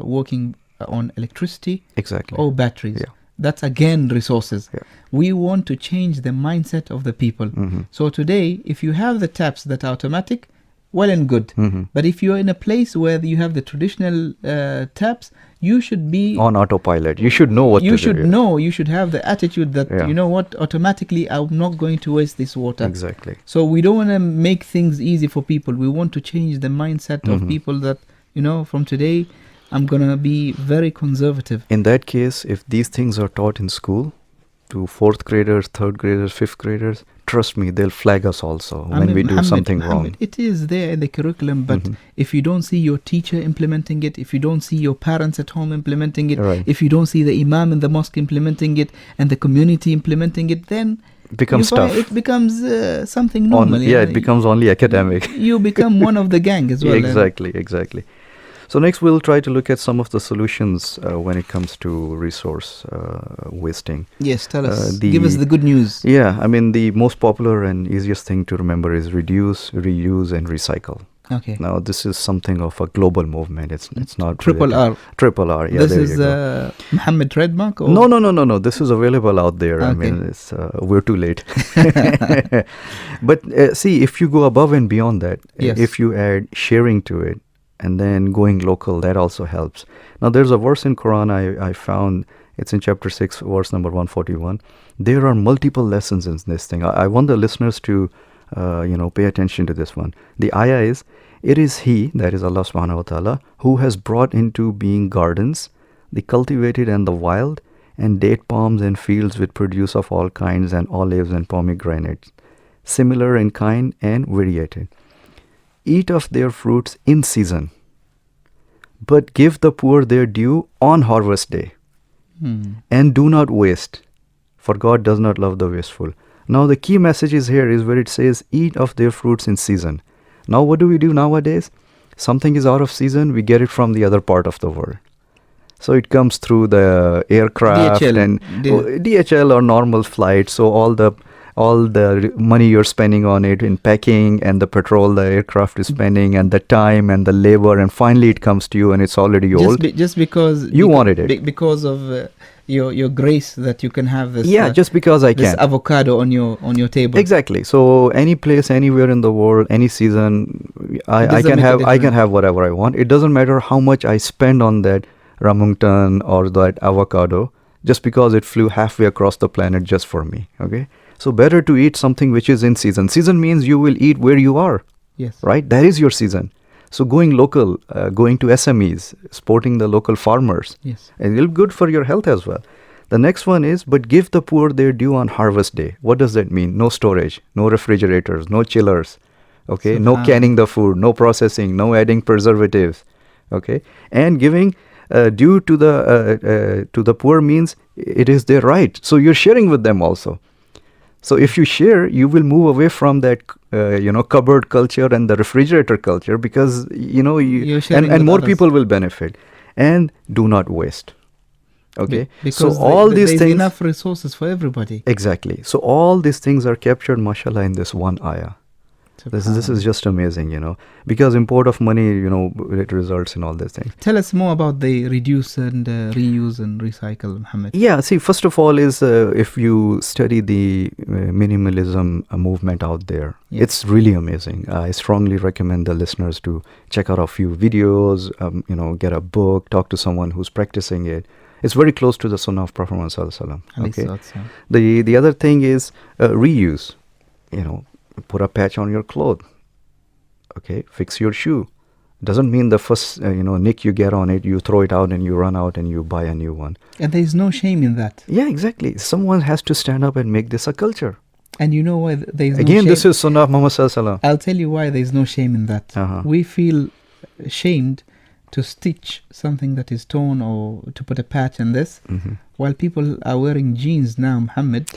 working on electricity or batteries. Yeah. That's again resources. Yeah. We want to change the mindset of the people. So today, if you have the taps that are automatic, well and good. But if you're in a place where you have the traditional taps, you should be on autopilot. You should know what to do. You should know. You should have the attitude that, automatically I'm not going to waste this water. Exactly. So we don't want to make things easy for people. We want to change the mindset of people that, from today, I'm going to be very conservative. In that case, if these things are taught in school to 4th graders, 3rd graders, 5th graders, trust me, they'll flag us also when we do something wrong. It is there in the curriculum, but if you don't see your teacher implementing it, if you don't see your parents at home implementing it, if you don't see the imam in the mosque implementing it, and the community implementing it, then it becomes tough. It becomes something normal. It becomes only academic. You become one of the gang as well. Exactly. So next we'll try to look at some of the solutions when it comes to resource wasting. Yes, tell us. Give us the good news. Yeah, the most popular and easiest thing to remember is reduce, reuse, and recycle. Okay. Now this is something of a global movement. It's not Triple R. Triple R. Yeah, this is Muhammad trademark? Or? No. This is available out there. Okay. It's we're too late. But see, if you go above and beyond that, if you add sharing to it, and then going local, that also helps. Now, there's a verse in Quran I found. It's in chapter 6, verse number 141. There are multiple lessons in this thing. I want the listeners to, pay attention to this one. The ayah is, it is He, that is Allah subhanahu wa ta'ala, who has brought into being gardens, the cultivated and the wild, and date palms and fields with produce of all kinds, and olives and pomegranates, similar in kind and variated. Eat of their fruits in season, but give the poor their due on harvest day. And do not waste, for God does not love the wasteful. Now the key message is here is where it says, eat of their fruits in season. Now what do we do nowadays? Something is out of season, we get it from the other part of the world. So it comes through the aircraft DHL, and DHL or normal flight. So all the money you're spending on it in packing and the petrol the aircraft is spending and the time and the labor, and finally it comes to you and it's already old. Just because you wanted it. Because of your grace that you can have this. Just because I this can. avocado on your table. Exactly. So any place, anywhere in the world, any season, I can have whatever I want. It doesn't matter how much I spend on that rambutan or that avocado, just because it flew halfway across the planet just for me. Okay. So better to eat something which is in season. Season means you will eat where you are. Yes. Right? That is your season. So going local, going to SMEs, supporting the local farmers. Yes. And it'll be good for your health as well. The next one is, but give the poor their due on harvest day. What does that mean? No storage, no refrigerators, no chillers. Okay. No canning the food, no processing, no adding preservatives. Okay. And giving due to the poor means it is their right. So you're sharing with them also. So if you share, you will move away from that, cupboard culture and the refrigerator culture, because, and more people will benefit. And do not waste. Okay. Because so all these there's things, enough resources for everybody. Exactly. So all these things are captured, mashallah, in this one ayah. This is just amazing, because import of money, it results in all these things. Tell us more about the reduce and reuse and recycle, Muhammad. Yeah, see, first of all is if you study the minimalism movement out there, it's really amazing. I strongly recommend the listeners to check out a few videos, get a book, talk to someone who's practicing it. It's very close to the Sunnah of Prophet Muhammad Sallallahu Alaihi Wasallam. Okay. The other thing is reuse. Put a patch on your cloth. Okay, fix your shoe. Doesn't mean the first nick you get on it, you throw it out and you run out and you buy a new one. And there is no shame in that. Yeah, exactly. Someone has to stand up and make this a culture. And you know why there is no Again, shame? this is Sunnah of Muhammad Sallallahu Alaihi Wasallam. I'll tell you why there is no shame in that. We feel ashamed to stitch something that is torn or to put a patch in this, while people are wearing jeans now, Muhammad,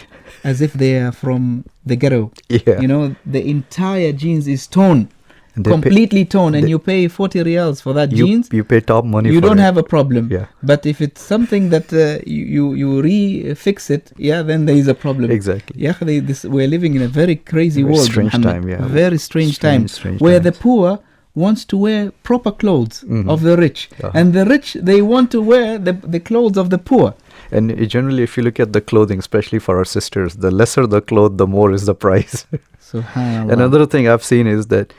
as if they are from the ghetto. Yeah. The entire jeans is torn, completely torn, and you pay 40 riyals for that jeans. You pay top money for it. You don't have a problem. Yeah. But if it's something that you refix it, then there is a problem. Exactly. Yeah, we're living in a very crazy world, strange Muhammad. time, yeah. Very strange time, where the poor wants to wear proper clothes of the rich, and the rich, they want to wear the clothes of the poor. And generally, if you look at the clothing, especially for our sisters, the lesser the cloth, the more is the price. Subhanallah. Another thing I've seen is that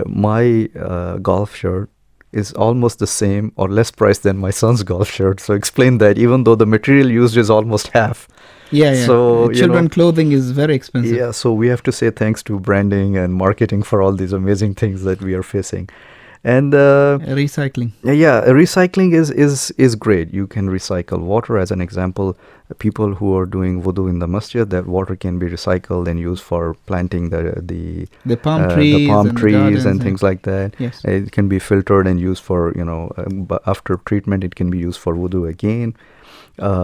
my golf shirt is almost the same or less price than my son's golf shirt. So explain that, even though the material used is almost half. Yeah. So children clothing is very expensive. Yeah, so we have to say thanks to branding and marketing for all these amazing things that we are facing. And recycling. Yeah, recycling is great. You can recycle water, as an example. People who are doing wudu in the masjid, that water can be recycled and used for planting the palm trees, and things like that. Yes. It can be filtered and used for after treatment. It can be used for wudu again.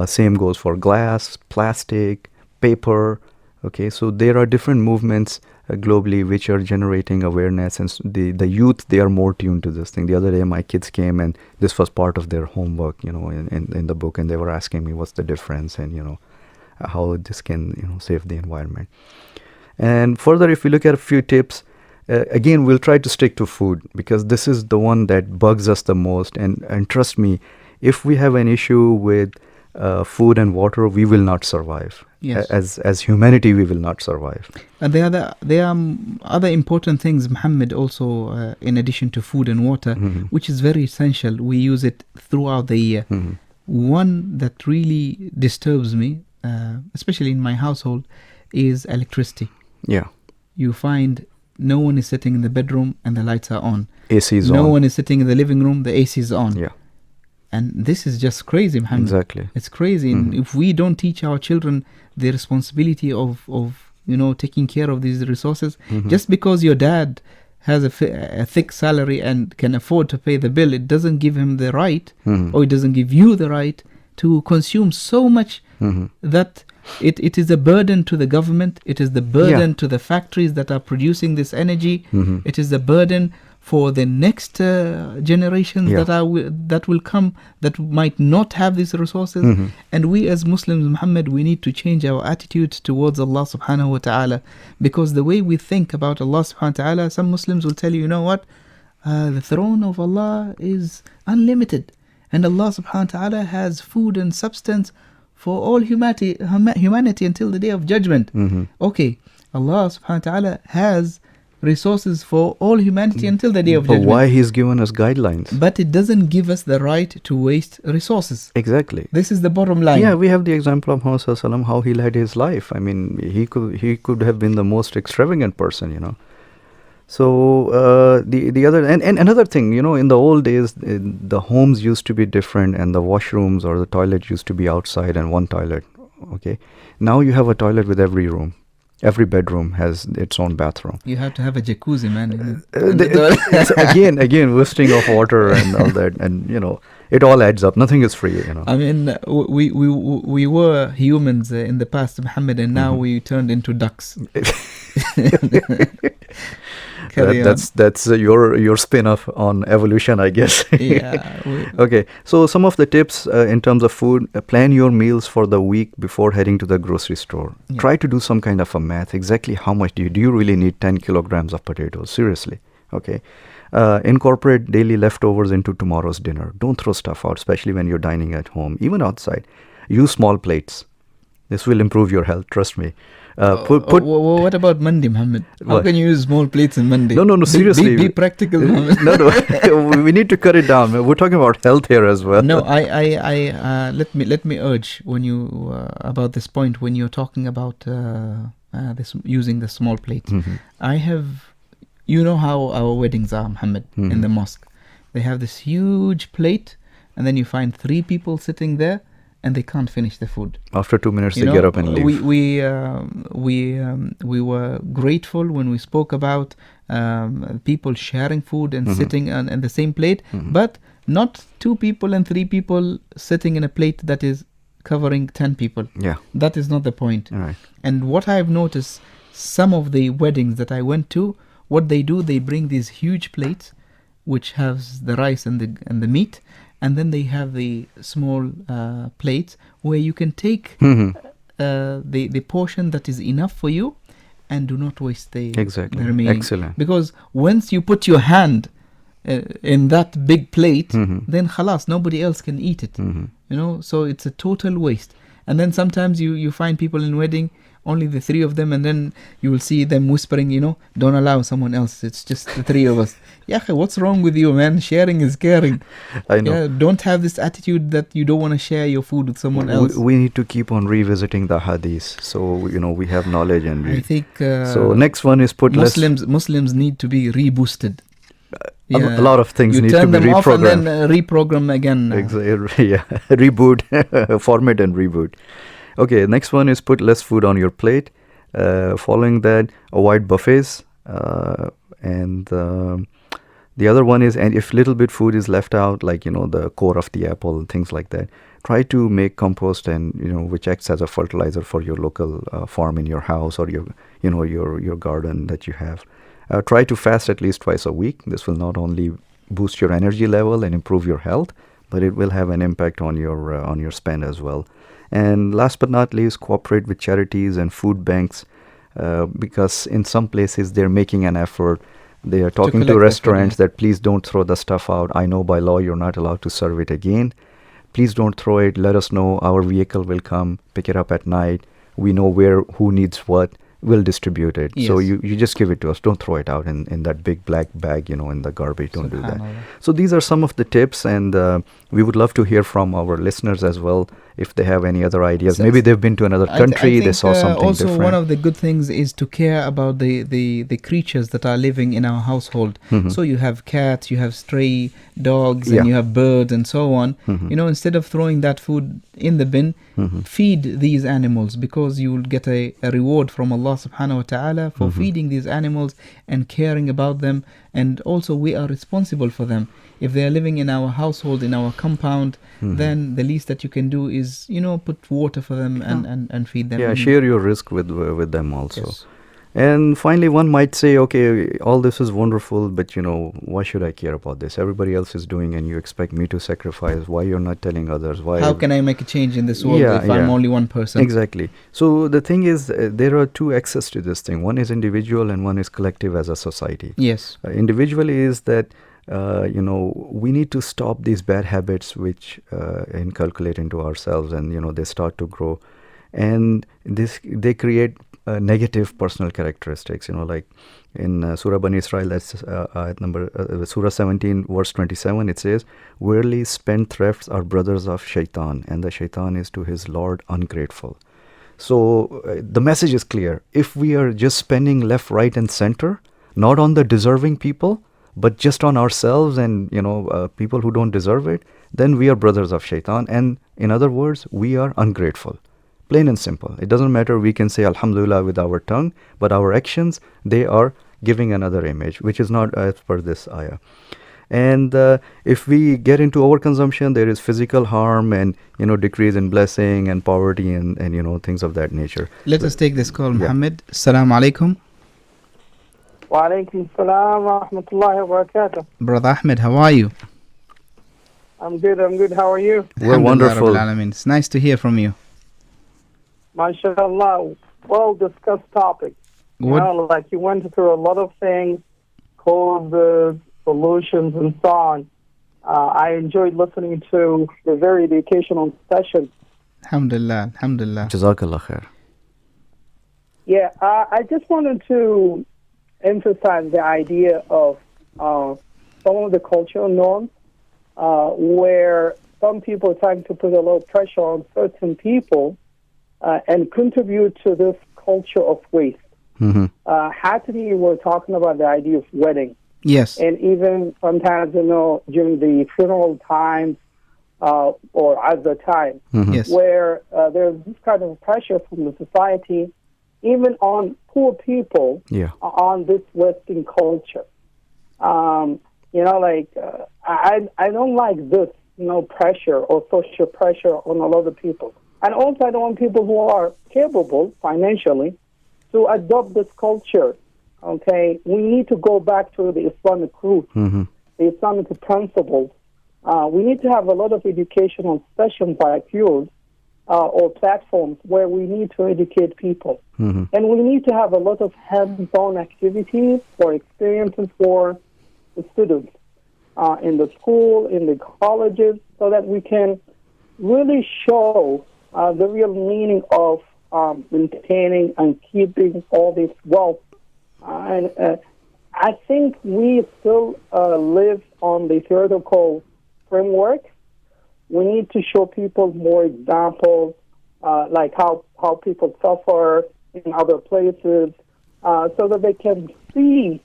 Same goes for glass, plastic, paper. Okay, so there are different movements globally which are generating awareness, and the youth, they are more tuned to this thing. The other day my kids came and this was part of their homework, in the book, and they were asking me what's the difference and how this can save the environment. And further, if we look at a few tips, again we'll try to stick to food, because this is the one that bugs us the most, and trust me, if we have an issue with food and water, we will not survive. Yes. As humanity, we will not survive. And there are other important things, Muhammad, also in addition to food and water, which is very essential. We use it throughout the year. One that really disturbs me, especially in my household, is electricity. Yeah. You find no one is sitting in the bedroom and the lights are on. AC is on. No one is sitting in the living room, the AC is on. Yeah. And this is just crazy, Muhammad. Exactly. It's crazy. And if we don't teach our children the responsibility of taking care of these resources, just because your dad has a thick salary and can afford to pay the bill, it doesn't give him the right, or it doesn't give you the right to consume so much that it is a burden to the government. It is the burden to the factories that are producing this energy. It is the burden for the next generations Yeah. that will come, that might not have these resources. And we as Muslims, Muhammad, we need to change our attitude towards Allah subhanahu wa ta'ala, because the way we think about Allah subhanahu wa ta'ala, some Muslims will tell you, you know what, the throne of Allah is unlimited, and Allah subhanahu wa ta'ala has food and substance for all humanity until the day of judgment. Okay, Allah subhanahu wa ta'ala has resources for all humanity until the day of But judgment. why He's given us guidelines? But it doesn't give us the right to waste resources. Exactly. This is the bottom line. Yeah, we have the example of Muhammad Sallallahu Alaihi Wasallam, how he led his life. I mean, he could have been the most extravagant person, you know. So the other and another thing, you know, in the old days, the homes used to be different, and the washrooms or the toilet used to be outside and one toilet. Okay, now you have a toilet with every room. Every bedroom has its own bathroom. You have to have a jacuzzi, man. It's again wasting of water and all that, and you know, it all adds up. Nothing is free, you know. I mean, we were humans in the past, Muhammad, and now we turned into ducks. That's your spin-off on evolution, I guess. Yeah. Okay, so some of the tips in terms of food: plan your meals for the week before heading to the grocery store. Yeah. Try to do some kind of a math. Exactly how much do you really need 10 kilograms of potatoes? Seriously, okay. Incorporate daily leftovers into tomorrow's dinner. Don't throw stuff out, especially when you're dining at home, even outside. Use small plates. This will improve your health, trust me. What about Monday, Muhammad? How What? can you use small plates in Monday? No, seriously. Be practical, Muhammad. No, we need to cut it down. We're talking about health here as well. No, let me urge when you about this point when you're talking about this using the small plates. I have, you know how our weddings are, Muhammad, in the mosque. They have this huge plate, and then you find 3 people sitting there, and they can't finish the food. After 2 minutes, they get up and leave. We were grateful when we spoke about people sharing food and sitting on the same plate, but not 2 people and 3 people sitting in a plate that is covering 10 people. Yeah. That is not the point. All right. And what I've noticed, some of the weddings that I went to, what they do, they bring these huge plates, which has the rice and the meat, and then they have the small plates where you can take the portion that is enough for you, and do not waste the remaining. Excellent. Because once you put your hand in that big plate, then khalas, nobody else can eat it. You know, so it's a total waste. And then sometimes you find people in wedding, only the 3 of them, and then you will see them whispering, you know, don't allow someone else, it's just the 3 of us. Yeah, what's wrong with you, man? Sharing is caring. I know. Yeah, don't have this attitude that you don't want to share your food with someone else. We need to keep on revisiting the hadith, so you know we have knowledge and I think so next one is put Muslims need to be reboosted. A lot of things need to be reprogrammed. You turn them off and then reprogram again. Exactly. Yeah, reboot, format and reboot. Okay, next one is put less food on your plate. Following that, avoid buffets. And the other one is, and if little bit food is left out, like, you know, the core of the apple, things like that, try to make compost, and, you know, which acts as a fertilizer for your local farm in your house, or your garden that you have. Try to fast at least twice a week. This will not only boost your energy level and improve your health, but it will have an impact on your spend as well. And last but not least, cooperate with charities and food banks, because in some places they're making an effort. They are talking to restaurants that please don't throw the stuff out. I know by law you're not allowed to serve it again. Please don't throw it. Let us know. Our vehicle will come, pick it up at night. We know who needs what. We'll distribute it. Yes. So you just give it to us. Don't throw it out in that big black bag, you know, in the garbage. Don't do that. So these are some of the tips, and we would love to hear from our listeners as well if they have any other ideas. Maybe they've been to another country, they saw something also different. One of the good things is to care about the creatures that are living in our household. So you have cats, you have stray dogs, and you have birds and so on. You know, instead of throwing that food in the bin, feed these animals, because you will get a reward from Allah subhanahu wa ta'ala for feeding these animals and caring about them. And also we are responsible for them. If they are living in our household, in our compound, then the least that you can do is, you know, put water for them and feed them. Yeah, share your risk with them also. Yes. And finally, one might say, okay, all this is wonderful, but why should I care about this? Everybody else is doing, and you expect me to sacrifice. Why you're not telling others? Why? How can I make a change in this world if I'm only one person? Exactly. So the thing is, there are two axes to this thing. One is individual, and one is collective as a society. Yes. Individual is that we need to stop these bad habits which inculcate into ourselves, and they start to grow, and they create negative personal characteristics. Like in Surah Bani Israel, that's ayat number Surah 17, verse 27. It says, "Verily, spendthrifts are brothers of Shaitan, and the Shaitan is to his Lord ungrateful." So the message is clear. If we are just spending left, right, and center, not on the deserving people, but just on ourselves and people who don't deserve it, then we are brothers of Shaitan. And in other words, we are ungrateful. Plain and simple. It doesn't matter. We can say Alhamdulillah with our tongue, but our actions, they are giving another image, which is not as per this ayah. And if we get into overconsumption, there is physical harm and decrease in blessing and poverty and things of that nature. Let us take this call, Muhammad. Assalamu alaikum. Wa alaikum salam wa rahmatullahi wa barakatuh. Brother Ahmed, how are you? I'm good. How are you? We're wonderful. It's nice to hear from you. MashaAllah, well-discussed topic. Like you went through a lot of things, causes, solutions, and so on. I enjoyed listening to the very educational session. Alhamdulillah. Jazakallah khair. Yeah, I just wanted to emphasize the idea of some of the cultural norms where some people are trying to put a lot of pressure on certain people and contribute to this culture of waste. Mm-hmm. Happily, we're talking about the idea of wedding. Yes. And even sometimes, during the funeral times or at the time, Yes. where there's this kind of pressure from the society, even on poor people, on this Western culture. I don't like this, pressure or social pressure on a lot of people. And also, I don't want people who are capable financially to adopt this culture. Okay, we need to go back to the Islamic roots, the Islamic principles. We need to have a lot of educational sessions like yours or platforms where we need to educate people. And we need to have a lot of hands-on activities or experiences for the students in the school, in the colleges, so that we can really show the real meaning of maintaining and keeping all this wealth. And I think we still live on the theoretical framework. We need to show people more examples, like how people suffer in other places, so that they can see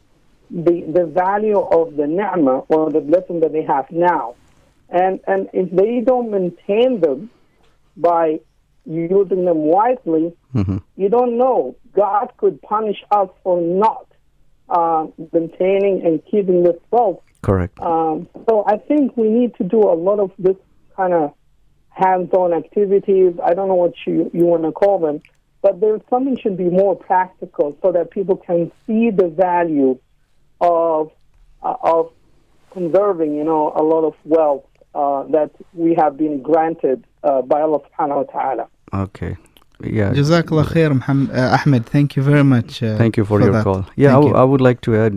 the value of the ni'mah or the blessing that they have now. And if they don't maintain them by using them wisely, you don't know. God could punish us for not maintaining and keeping this wealth. Correct. So I think we need to do a lot of this kind of hands-on activities. I don't know what you want to call them, but there's something should be more practical so that people can see the value of conserving, a lot of wealth that we have been granted by Allah subhanahu wa ta'ala. Okay. Yeah. Jazakallah khair, Ahmed. Thank you very much. Thank you for your that. call. Yeah, Thank you. I would like to add,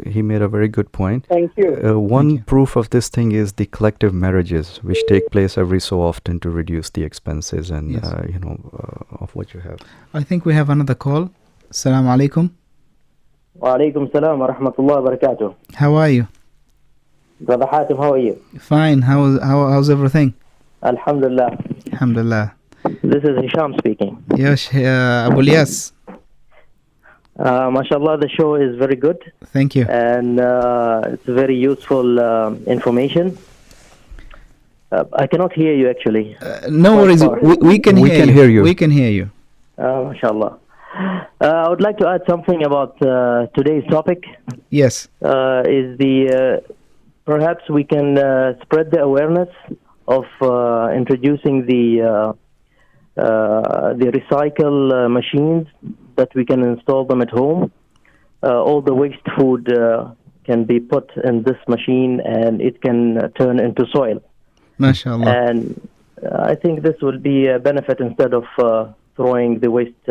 he made a very good point. Thank you. One proof of this thing is the collective marriages, which take place every so often to reduce the expenses and, of what you have. I think we have another call. Assalamu alaikum. Wa alaikum salam wa rahmatullahi wa barakatuh. How are you? Brother Hatim, how are you? Fine. How's everything? Alhamdulillah. Alhamdulillah. This is Hisham speaking. Yes, Abu Ilyas. MashaAllah, the show is very good. Thank you. And it's very useful information. I cannot hear you actually. No worries. We can hear you. We can hear you. MashaAllah. I would like to add something about today's topic. Yes. Perhaps we can spread the awareness of introducing the recycle machines that we can install them at home. All the waste food can be put in this machine, and it can turn into soil. MashaAllah. And I think this will be a benefit instead of throwing the waste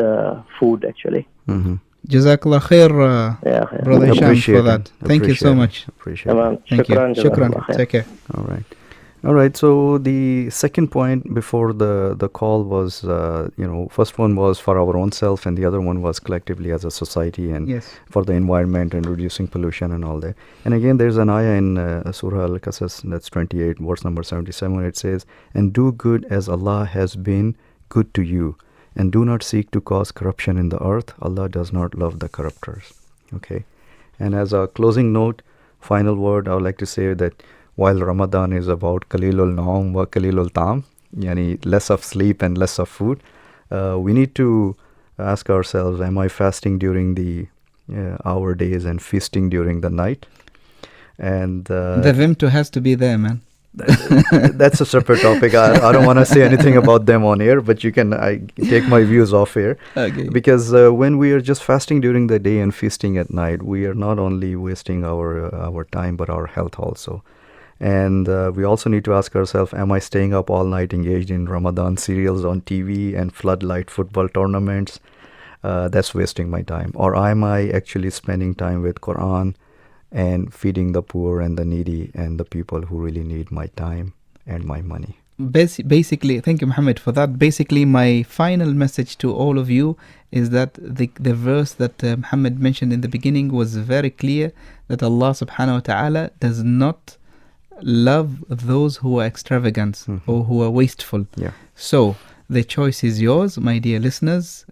food, actually. Mm-hmm. Jazakallah khair, Brother Hisham, for that. Thank you so much. Appreciate it. Thank you. Shukran. Shukran. Take care. All right. So the second point before the call was, first one was for our own self, and the other one was collectively as a society and for the environment and reducing pollution and all that. And again, there's an ayah in Surah Al-Qasas, that's 28, verse number 77, where it says, "And do good as Allah has been good to you, and do not seek to cause corruption in the earth. Allah does not love the corruptors." Okay. And as a closing note, final word, I would like to say that while Ramadan is about Qalilul Naum wa Qalilul Tam, yani less of sleep and less of food, we need to ask ourselves, am I fasting during the hour days and feasting during the night? And the vimto has to be there, man. That's a separate topic. I don't want to say anything about them on air, but I take my views off air. Okay. Because when we are just fasting during the day and feasting at night, we are not only wasting our time, but our health also. And we also need to ask ourselves, am I staying up all night engaged in Ramadan serials on TV and floodlight football tournaments? That's wasting my time. Or am I actually spending time with Quran and feeding the poor and the needy and the people who really need my time and my money? Basically, thank you, Muhammad, for that. Basically, my final message to all of you is that the verse that Muhammad mentioned in the beginning was very clear, that Allah subhanahu wa ta'ala does not love those who are extravagant or who are wasteful. Yeah. So the choice is yours, my dear listeners,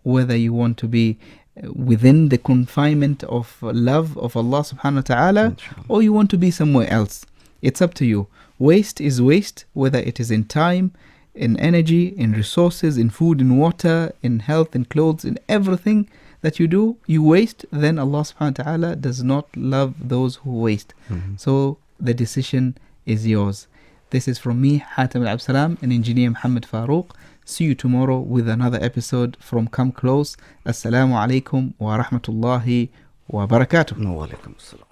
whether you want to be within the confinement of love of Allah subhanahu wa ta'ala, or you want to be somewhere else. It's up to you. Waste is waste, whether it is in time, in energy, in resources, in food, in water, in health, in clothes, in everything that you do, you waste, then Allah subhanahu wa ta'ala does not love those who waste. So the decision is yours. This is from me, Hatem Al-Absalam, and engineer Muhammad Farouk. See you tomorrow with another episode from Come Close. Assalamu alaikum wa rahmatullahi wa barakatuh. Wa alaikum assalam.